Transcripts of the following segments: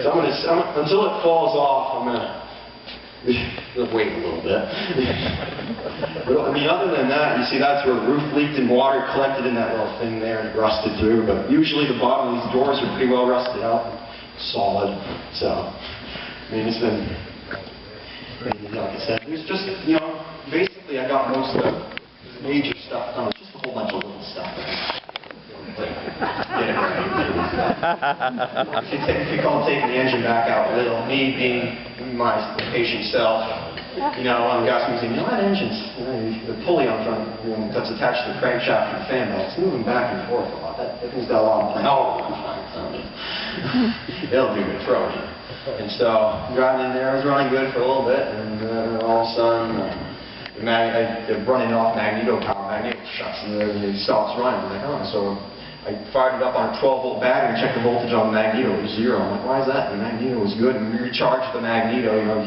So until it falls off, I'm gonna wait a little bit. But I mean, other than that, you see that's where the roof leaked and water collected in that little thing there and it rusted through. But usually the bottom of these doors are pretty well rusted out, solid. So, I mean, it's been, like I said, there's just, you know, basically I got most of the major stuff done. It's just a whole bunch of little stuff. Get it right. If you call taking the engine back out a little, me being my patient self, you know, one of the guys was saying, you know, that engine's, you know, the pulley on front, you know, that's attached to the crankshaft and the fan belt, it's moving back and forth a lot. That thing's got a lot of play. Oh, I'm fine. It'll do good, throw it in. And so, driving in there, I was running good for a little bit, and all of a sudden, the running off magneto shuts, and it stops running. I'm like, oh, so I fired it up on a 12-volt battery and checked the voltage on the magneto. It was 0. I'm like, why is that? The magneto was good. And we recharged the magneto. You know,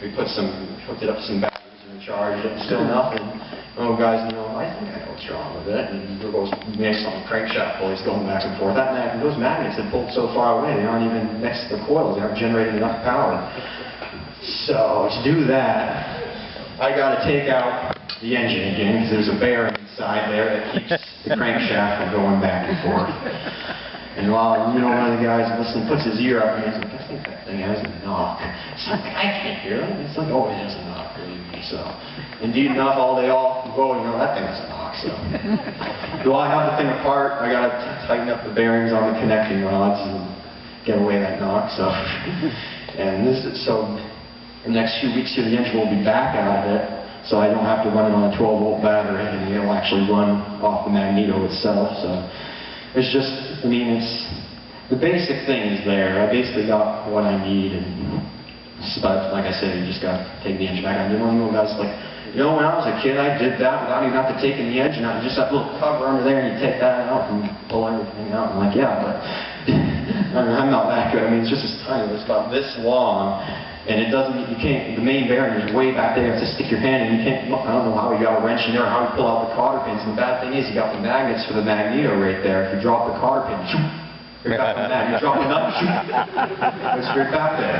we hooked it up to some batteries and recharged it. Still nothing. Oh, guys, you know, I think I know what's wrong with it. And there goes next on the crankshaft pulleys going back and forth. Those magnets had pulled so far away, they aren't even next to the coils. They aren't generating enough power. So to do that, I got to take out the engine again because there's a bearing inside there that keeps the crankshaft from going back and forth. And while, you know, one of the guys listening puts his ear up and he's like, I think that thing has a knock. So I'm like, I can't hear it. It's like, oh, it has a knock, believe me. So, indeed enough, they all go, you know, that thing has a knock. So, do I have the thing apart? I got to tighten up the bearings on the connecting rods and get away that knock. So, and this is, so, the next few weeks here, the engine will be back out of it. So I don't have to run it on a 12-volt battery, and it'll actually run off the magneto itself. So it's just, I mean, it's the basic thing is there. I basically got what I need, and but like I said, you just got to take the engine back. I didn't want to know guys like, you know, when I was a kid, I did that without even having to take the engine out. Just that little cover under there, and you take that out and pull everything out. I'm like, yeah, but I'm not that good. I mean, it's just this tiny. It's about this long. And it doesn't, you can't, the main bearing is way back there. You have to stick your hand in. You can't, I don't know how you got a wrench in there or how you pull out the cotter pins. And the bad thing is you got the magnets for the magneto right there. If you drop the cotter pin, right back on that. You drop it up, goes straight back there.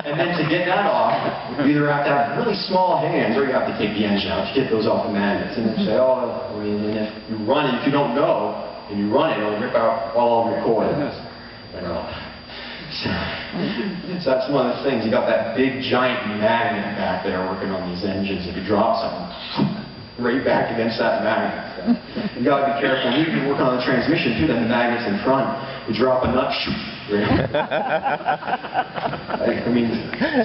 And then to get that off, you either have to have really small hands or you have to take the engine out to get those off the magnets. And then say, oh, I mean, and if you run it, if you don't know, and you run it, it'll rip out all of your coils. So that's one of the things. You got that big giant magnet back there working on these engines. If you drop something, right back against that magnet. So you got to be careful. When you're working on the transmission too, then the magnet's in front. You drop a nut, shoot. Right? I mean,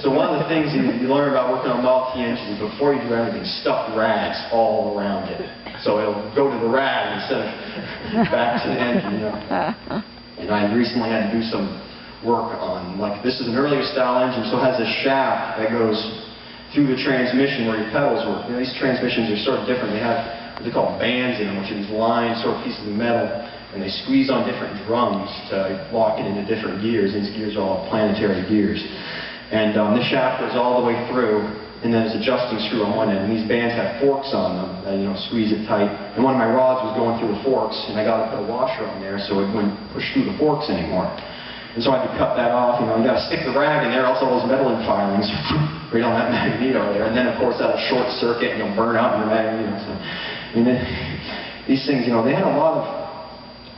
so one of the things you learn about working on Model T engines is before you do everything, stuff rags all around it. So it'll go to the rag instead of back to the engine. You know? And I recently had to do some work on, like, this is an earlier style engine, so it has a shaft that goes through the transmission where your pedals work. You know, these transmissions are sort of different. They have what they call bands in them, which are these lined sort of pieces of metal, and they squeeze on different drums to lock it into different gears. These gears are all planetary gears. And this shaft goes all the way through, and then there's an adjusting screw on one end, and these bands have forks on them that, you know, squeeze it tight. And one of my rods was going through the forks, and I got to put a washer on there so it wouldn't push through the forks anymore. And so I had to cut that off, you know, you got to stick the rag in there, else all those metal filings right on that magneto there. And then, of course, that'll short circuit and you'll burn out your magneto. So, and then, these things, you know, they had a lot of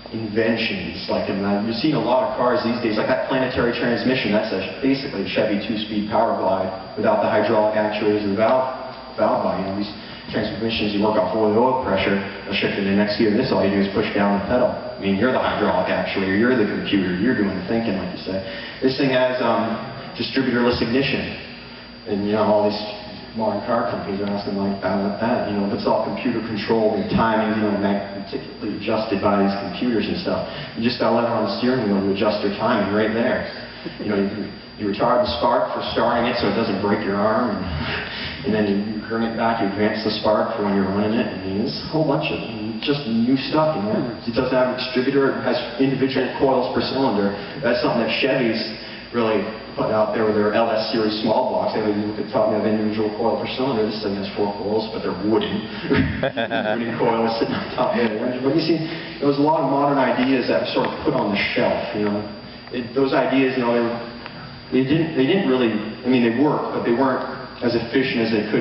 inventions. Like, you're seeing a lot of cars these days, like that planetary transmission, that's basically a Chevy 2-speed power glide without the hydraulic actuators and the valve body. You know, these transmissions, you work off oil pressure, they'll shift into next gear. This, all you do is push down the pedal. I mean, you're the hydraulic actuator, you're the computer, you're doing the thinking, like you say. This thing has distributorless ignition. And, you know, all these modern car companies are asking, like, about that. You know, it's all computer controlled and timing, you know, meticulously adjusted by these computers and stuff. You just got a lever on the steering wheel to adjust your timing right there. You know, you retard the spark for starting it so it doesn't break your arm. And then you bring it back, you advance the spark for when you're running it. I mean, there's a whole bunch of just new stuff, you know. It doesn't have a distributor, it has individual coils per cylinder. That's something that Chevy's really put out there with their LS series small blocks. They look at the top, you have individual coil per cylinder. This thing has 4 coils, but they're wooden. Wooden coils sitting on top of the engine. But you see, there was a lot of modern ideas that were sort of put on the shelf, you know. those ideas, you know, they didn't really, I mean, they worked, but they weren't as efficient as they could